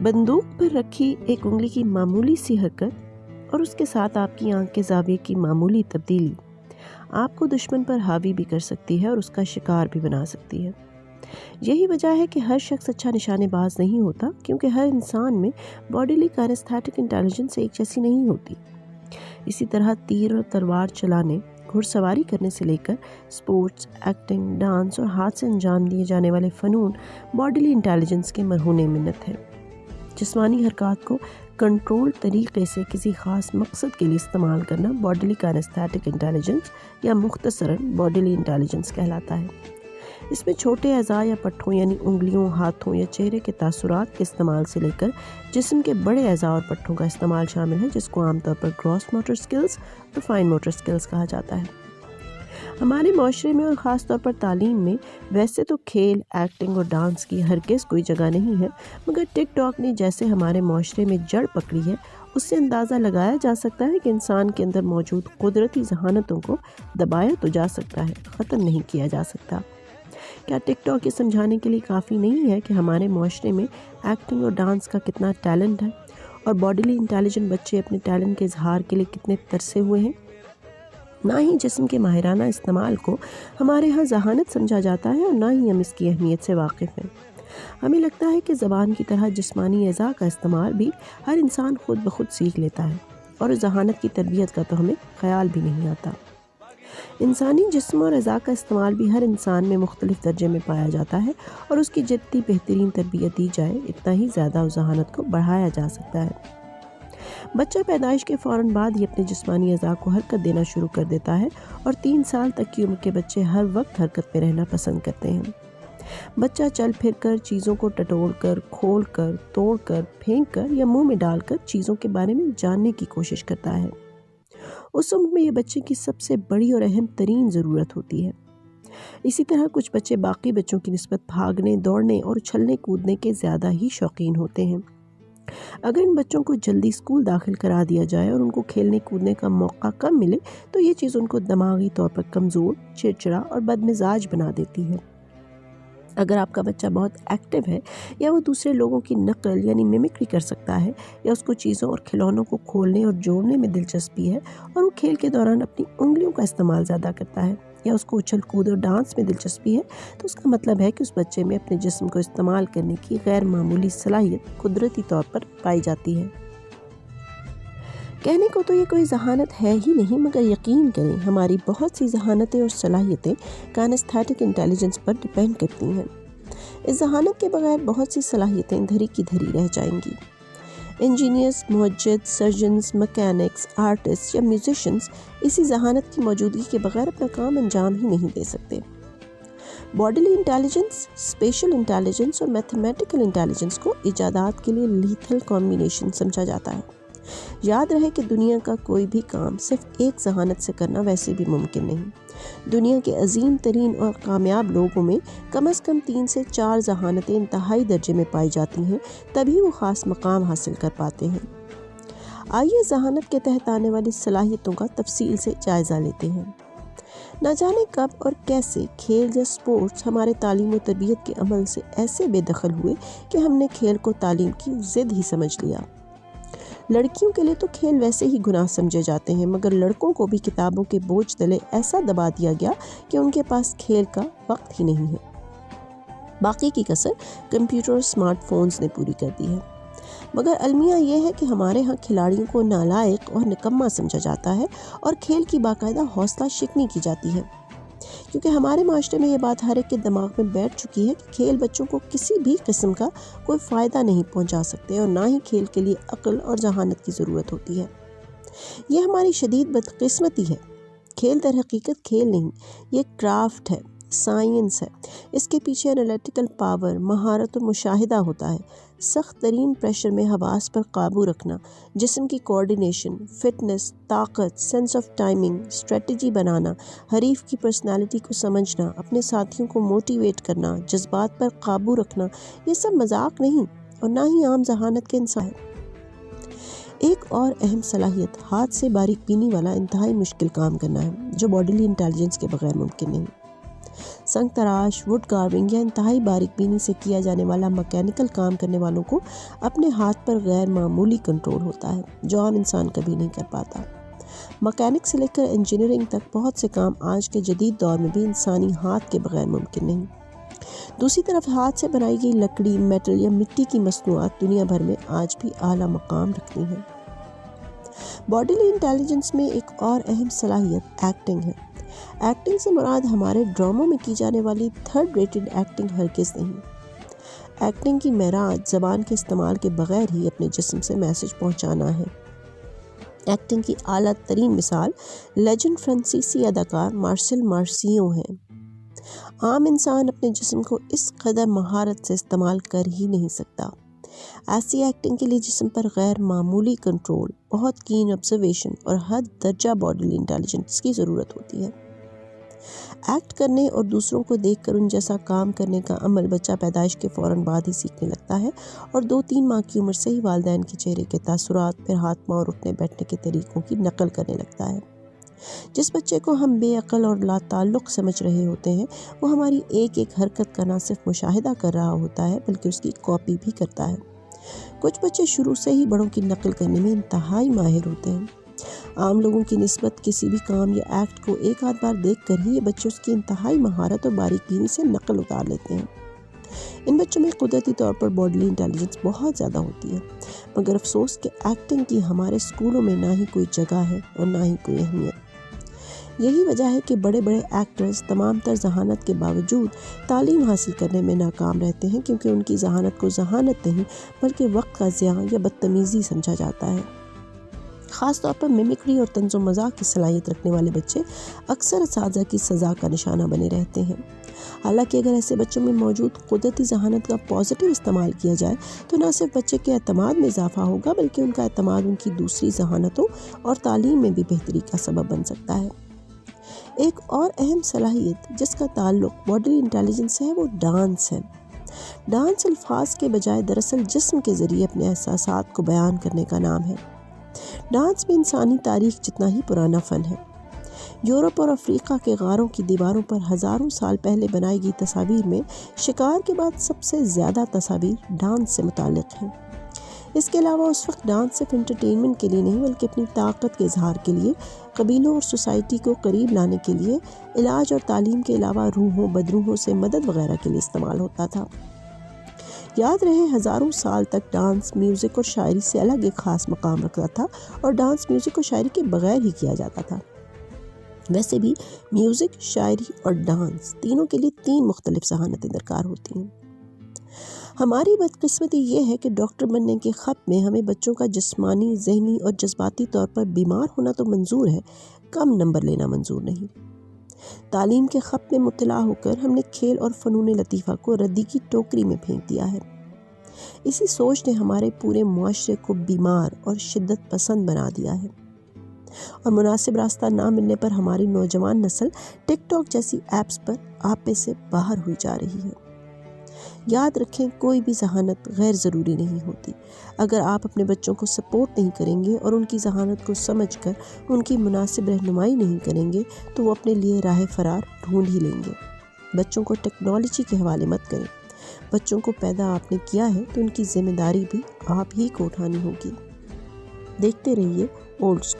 बंदूक पर रखी एक उंगली की मामूली सी हरकत और उसके साथ आपकी आंख के ज़ाविये की मामूली तब्दीली आपको दुश्मन पर हावी भी कर सकती है और उसका शिकार भी बना सकती है। यही वजह है कि हर शख्स अच्छा निशानेबाज नहीं होता, क्योंकि हर इंसान में बॉडीली काइनेस्थेटिक इंटेलिजेंस एक जैसी नहीं होती। इसी तरह तीर और तलवार चलाने, घुड़सवारी करने से लेकर स्पोर्ट्स, एक्टिंग, डांस और हाथ से अंजाम दिए जाने वाले फ़नून बॉडीली इंटेलिजेंस के मरहून मिन्नत है। जिस्मानी हरकत को कंट्रोल तरीके से किसी ख़ास मकसद के लिए इस्तेमाल करना बॉडीली काइनेस्थेटिक इंटेलिजेंस या मुख्तसरन बॉडीली इंटेलिजेंस कहलाता है। इसमें छोटे अज़ा या पट्ठों यानी उंगलियों, हाथों या चेहरे के तासुरात के इस्तेमाल से लेकर जिस्म के बड़े अज़ा और पट्ठों का इस्तेमाल शामिल है, जिसको आमतौर पर ग्रॉस मोटर स्किल्स और फाइन मोटर स्किल्स कहा जाता है। हमारे माशरे में और ख़ास तौर पर तालीम में वैसे तो खेल, एक्टिंग और डांस की हरगिज़ कोई जगह नहीं है, मगर टिकटॉक ने जैसे हमारे माशरे में जड़ पकड़ी है, उससे अंदाज़ा लगाया जा सकता है कि इंसान के अंदर मौजूद कुदरती ज़हानतों को दबाया तो जा सकता है, ख़त्म नहीं किया जा सकता। क्या टिकटॉक ये समझाने के लिए काफ़ी नहीं है कि हमारे माशरे में एक्टिंग और डांस का कितना टैलेंट है और बॉडीली इंटेलिजेंट बच्चे अपने टैलेंट के इजहार के लिए कितने तरसे हुए हैं? ना ही जिस्म के माहिराना इस्तेमाल को हमारे यहाँ ज़हानत समझा जाता है और ना ही हम इसकी अहमियत से वाकिफ़ हैं। हमें लगता है कि ज़बान की तरह जिस्मानी अज़ा का इस्तेमाल भी हर इंसान खुद ब खुद सीख लेता है और ज़हानत की तरबियत का तो हमें ख्याल भी नहीं आता। इंसानी जिस्म और अज़ा का इस्तेमाल भी हर इंसान में मुख्तलिफ दर्जे में पाया जाता है और उसकी जितनी बेहतरीन तरबियत दी जाए, इतना ही ज़्यादा उस ज़हानत को बढ़ाया जा सकता है। बच्चा पैदाइश के फ़ौरन बाद ही अपने जिस्मानी अज़ा को हरकत देना शुरू कर देता है और 3 साल तक की उम्र के बच्चे हर वक्त हरकत में रहना पसंद करते हैं। बच्चा चल फिर कर, चीज़ों को टटोल कर, खोल कर, तोड़ कर, फेंक कर या मुंह में डालकर चीज़ों के बारे में जानने की कोशिश करता है। उस उम्र में ये बच्चे की सबसे बड़ी और अहम तरीन ज़रूरत होती है। इसी तरह कुछ बच्चे बाकी बच्चों की निस्बत भागने, दौड़ने और उछलने कूदने के ज़्यादा ही शौकीन होते हैं। अगर इन बच्चों को जल्दी स्कूल दाखिल करा दिया जाए और उनको खेलने कूदने का मौका कम मिले, तो ये चीज़ उनको दिमागी तौर पर कमज़ोर, चिड़चिड़ा और बदमिजाज बना देती है। अगर आपका बच्चा बहुत एक्टिव है या वो दूसरे लोगों की नकल यानी मिमिक्री कर सकता है, या उसको चीज़ों और खिलौनों को खोलने और जोड़ने में दिलचस्पी है और वो खेल के दौरान अपनी उंगलियों का इस्तेमाल ज़्यादा करता है, या उसको उछल कूद और डांस में दिलचस्पी है, तो उसका मतलब है कि उस बच्चे में अपने जिस्म को इस्तेमाल करने की गैर मामूली सलाहियत कुदरती तौर पर पाई जाती है। कहने को तो ये कोई ज़हानत है ही नहीं, मगर यकीन करें हमारी बहुत सी ज़हानतें और सलाहियतें काइनेस्थेटिक इंटेलिजेंस पर डिपेंड करती हैं। इस ज़हानत के बगैर बहुत सी सलाहियतें धरी की धरी रह जाएंगी। इंजीनियर्स, मुहज्जिद, सर्जन्स, मैकेनिक्स, आर्टिस्ट या म्यूजिशंस इसी ज़हानत की मौजूदगी के बगैर अपना काम अंजाम ही नहीं दे सकते। बॉडीली इंटेलिजेंस, स्पेशल इंटेलिजेंस और मैथमेटिकल इंटेलिजेंस को इजादात के लिए लीथल कॉम्बिनेशन समझा जाता है। याद रहे कि दुनिया का कोई भी काम सिर्फ एक ज़हानत से करना वैसे भी मुमकिन नहीं। दुनिया के अजीम तरीन और कामयाब लोगों में कम से कम 3 से 4 ज़हानतें इंतहाई दर्जे में पाई जाती हैं, तभी वो ख़ास मकाम हासिल कर पाते हैं। आइए ज़हानत के तहत आने वाली सलाहियतों का तफसील से जायज़ा लेते हैं। न जाने कब और कैसे खेल या स्पोर्ट्स हमारे तालीम और तरबियत के अमल से ऐसे बेदखल हुए कि हमने खेल को तालीम की ज़िद ही समझ लिया। लड़कियों के लिए तो खेल वैसे ही गुनाह समझे जाते हैं, मगर लड़कों को भी किताबों के बोझ तले ऐसा दबा दिया गया कि उनके पास खेल का वक्त ही नहीं है। बाकी की कसर कंप्यूटर और स्मार्टफोन्स ने पूरी कर दी है। मगर अलमिया यह है कि हमारे यहाँ खिलाड़ियों को नालायक और निकम्मा समझा जाता है और खेल की बाकायदा हौसला शिकनी की जाती है, क्योंकि हमारे माशरे में ये बात हर एक के दिमाग में बैठ चुकी है कि खेल बच्चों को किसी भी किस्म का कोई फ़ायदा नहीं पहुंचा सकते और ना ही खेल के लिए अक्ल और जहानत की ज़रूरत होती है। ये हमारी शदीद बदकिस्मती है। खेल दर हकीकत खेल नहीं, ये क्राफ्ट है, साइंस है। इसके पीछे एनालिटिकल पावर, महारत और मुशाहिदा होता है। सख्त तरीन प्रेशर में हवास पर काबू रखना, जिस्म की कोऑर्डिनेशन, फिटनेस, ताकत, सेंस ऑफ टाइमिंग, स्ट्रेटजी बनाना, हरीफ की पर्सनालिटी को समझना, अपने साथियों को मोटिवेट करना, जज्बात पर काबू रखना, ये सब मजाक नहीं और ना ही आम जहानत के इंसान है। एक और अहम सलाहियत हाथ से बारीक बीनी वाला इंतहाई मुश्किल काम करना है, जो बॉडीली इंटेलिजेंस के बगैर मुमकिन नहीं। संग तराश, वुड कार्विंग या इंतहाई बारीक बीनी से किया जाने वाला मैकेनिकल काम करने वालों को अपने हाथ पर गैर मामूली कंट्रोल होता है जो आम इंसान कभी नहीं कर पाता। मैकेनिक से लेकर इंजीनियरिंग तक बहुत से काम आज के जदीद दौर में भी इंसानी हाथ के बगैर मुमकिन नहीं। दूसरी तरफ हाथ से बनाई गई लकड़ी, मेटल या मिट्टी की मसनूआत दुनिया भर में आज भी आला मकाम रखती हैं। बॉडीली इंटेलिजेंस में एक और अहम सलाहियत एक्टिंग है। एक्टिंग से मुराद हमारे ड्रामों में की जाने वाली थर्ड रेटेड एक्टिंग हरगिज़ नहीं। एक्टिंग की मेराज ज़बान के इस्तेमाल के बगैर ही अपने जिस्म से मैसेज पहुंचाना है। एक्टिंग की आला तरीन मिसाल लेजेंड फ्रांसीसी अदाकार मार्सेल मार्सियो हैं। आम इंसान अपने जिस्म को इस कदर महारत से इस्तेमाल कर ही नहीं सकता। ऐसी एक्टिंग के लिए जिस्म पर गैर मामूली कंट्रोल, बहुत कीन ऑब्जर्वेशन और हद दर्जा बॉडीली इंटेलिजेंस की ज़रूरत होती है। एक्ट करने और दूसरों को देखकर उन जैसा काम करने का अमल बच्चा पैदाइश के फ़ौरन बाद ही सीखने लगता है और 2-3 माह की उम्र से ही वालिदैन के चेहरे के तासुरात, फिर हाथ पांव और उठने बैठने के तरीक़ों की नकल करने लगता है। जिस बच्चे को हम बेअक्ल और लाताल्लुक़ समझ रहे होते हैं वो हमारी एक एक हरकत का न सिर्फ मुशाहिदा कर रहा होता है बल्कि उसकी कॉपी भी करता है। कुछ बच्चे शुरू से ही बड़ों की नकल करने में इंतहाई माहिर होते हैं। आम लोगों की निस्बत किसी भी काम या एक्ट को एक आध बार देख कर ही ये बच्चे उसकी इंतहाई महारत और बारीकी से नकल उतार लेते हैं। इन बच्चों में कुदरती तौर पर बॉडीली इंटेलिजेंस बहुत ज़्यादा होती है, मगर अफसोस कि एक्टिंग की हमारे स्कूलों में ना ही कोई जगह है और ना ही कोई अहमियत। यही वजह है कि बड़े बड़े एक्टर्स तमाम तर जहानत के बावजूद तालीम हासिल करने में नाकाम रहते हैं, क्योंकि उनकी जहानत को जहानत नहीं बल्कि वक्त का ज़िया या बदतमीज़ी समझा जाता है। ख़ास तौर पर मिमिक्री और तंज़ो मज़ाक की सलाहियत रखने वाले बच्चे अक्सर असातिज़ा की सज़ा का निशाना बने रहते हैं। हालांकि अगर ऐसे बच्चों में मौजूद कुदरती जहानत का पॉजिटिव इस्तेमाल किया जाए तो न सिर्फ बच्चे के एतमाद में इजाफा होगा बल्कि उनका एतमाद उनकी दूसरी जहानतों और तालीम में भी बेहतरी का सबब बन सकता है। एक और अहम सलाहियत जिसका ताल्लुक बॉडीली इंटेलिजेंस से है वो डांस है। डांस अल्फाज के बजाय दरअसल जिस्म के ज़रिए अपने एहसासात को बयान करने का नाम है। डांस भी इंसानी तारीख जितना ही पुराना फ़न है। यूरोप और अफ्रीका के गारों की दीवारों पर हज़ारों साल पहले बनाई गई तस्वीर में शिकार के बाद सबसे ज़्यादा तस्वीर डांस से मुताल्लिक़ हैं। इसके अलावा उस वक्त डांस सिर्फ एंटरटेनमेंट के लिए नहीं बल्कि अपनी ताकत के इजहार के लिए, कबीलों और सोसाइटी को करीब लाने के लिए, इलाज और तालीम के अलावा रूहों बदरूहों से मदद वगैरह के लिए इस्तेमाल होता था। याद रहे हज़ारों साल तक डांस म्यूज़िक और शायरी से अलग एक ख़ास मकाम रखता था और डांस म्यूज़िक और शायरी के बगैर ही किया जाता था। वैसे भी म्यूज़िक, शायरी और डांस तीनों के लिए 3 मुख्तलिफ ज़हानतें दरकार होती हैं। हमारी बदकिस्मती ये है कि डॉक्टर बनने के ख़त में हमें बच्चों का जिस्मानी, ज़हनी और जज्बाती तौर पर बीमार होना तो मंजूर है, कम नंबर लेना मंजूर नहीं। तालीम के ख़त में मुतला होकर हमने खेल और फ़नून लतीफ़ा को रद्दी की टोकरी में फेंक दिया है। इसी सोच ने हमारे पूरे मुआशरे को बीमार और शिद्दत पसंद बना दिया है और मुनासिब रास्ता ना मिलने पर हमारी नौजवान नस्ल टिकटॉक जैसी ऐप्स पर आपे से बाहर हुई जा रही है। याद रखें, कोई भी जहानत गैर ज़रूरी नहीं होती। अगर आप अपने बच्चों को सपोर्ट नहीं करेंगे और उनकी जहानत को समझकर उनकी मुनासिब रहनुमाई नहीं करेंगे तो वो अपने लिए राह फरार ढूंढ ही लेंगे। बच्चों को टेक्नोलॉजी के हवाले मत करें। बच्चों को पैदा आपने किया है तो उनकी जिम्मेदारी भी आप ही को उठानी होगी। देखते रहिए ओल्ड